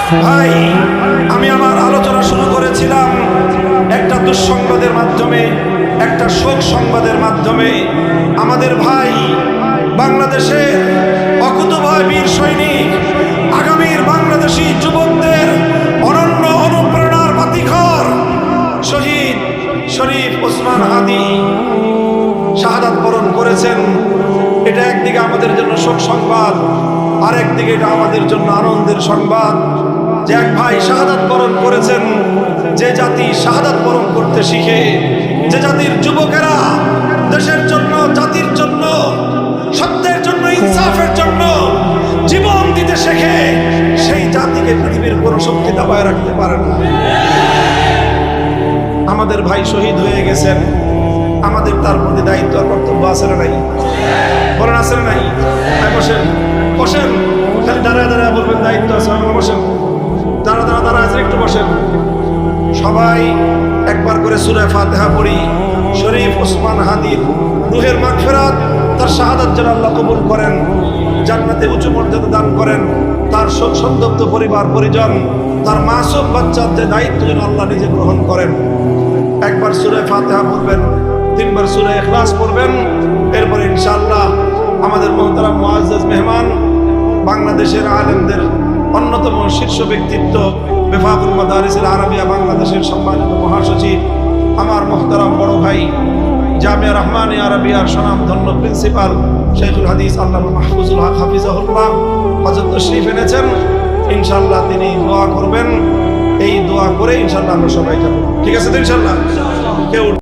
ভাই, আমি আমার আলোচনা শুরু করেছিলাম একটা দুঃসংবাদের মাধ্যমে, একটা শোক সংবাদের মাধ্যমে। আমাদের ভাই, বাংলাদেশের অকুতোভয় বীর সৈনিক, আগামীর বাংলাদেশি যুবকদের অনন্য অনুপ্রেরণার বাতিঘর শহীদ শরীফ ওসমান হাদি শাহাদাত বরণ করেছেন। এটা একদিকে আমাদের জন্য শোক সংবাদ, আরেকদিকে এটা আমাদের জন্য আনন্দের সংবাদ যে এক ভাই শাহাদাত বরণ করেছেন। যে জাতি শাহাদাত বরণ করতে শিখে, যে জাতির যুবকেরা দেশের জন্য, জাতির জন্য, সত্যের জন্য, ইনসাফের জন্য জীবন দিতে শেখে, সেই জাতিকে পৃথিবীর কোনো শক্তি দাবায় রাখতে পারে না। আমাদের ভাই শহীদ হয়ে গেছেন, আমাদের তার প্রতি দায়িত্ব আর কর্তব্য আছে না নাই? বলেন আছে না নাই? বসেন বসেন, খালি দাঁড়ায় দাঁড়ায় বলবেন দায়িত্ব আছে। বসেন, দাঁড়া আছে, একটু বসেন। সবাই একবার করে সূরা ফাতিহা পড়ি। শরীফ ওসমান হাদির রুহের মাগফিরাত, তার শাহাদাত যেন আল্লাহ কবুল করেন, জান্নাতে উঁচু মর্যাদা দান করেন। তার শোক সন্তপ্ত পরিবার পরিজন, তার মাসুম বাচ্চাদের দায়িত্ব যেন আল্লাহ নিজে গ্রহণ করেন। একবার সূরা ফাতিহা পড়বেন, 3 বার সূরা ইখলাস পড়বেন। এরপরে ইনশাআল্লাহ আমাদের মুহতারাম মুআজ্জাজ মেহমান, বাংলাদেশের আলেমদের অন্যতম শীর্ষ ব্যক্তিত্ব, বিভাগুল মাদারিসিল আরাবিয়া বাংলাদেশের সম্মানিত মহাসচিব, আমার মুহতারাম বড় ভাই, জামিয়া রহমানিয়া আরাবিয়ার স্বনামধন্য প্রিন্সিপাল শেখুল হাদিস আল্লামা মাহফুজুল হক হাফিজাহুল্লাহ হযরত তশরীফ এনেছেন। ইনশাআল্লাহ তিনি দোয়া করবেন। এই দোয়া করে ইনশাআল্লাহ আমরা সবাই যাব। ঠিক আছে তো ইনশাআল্লাহ? কেউ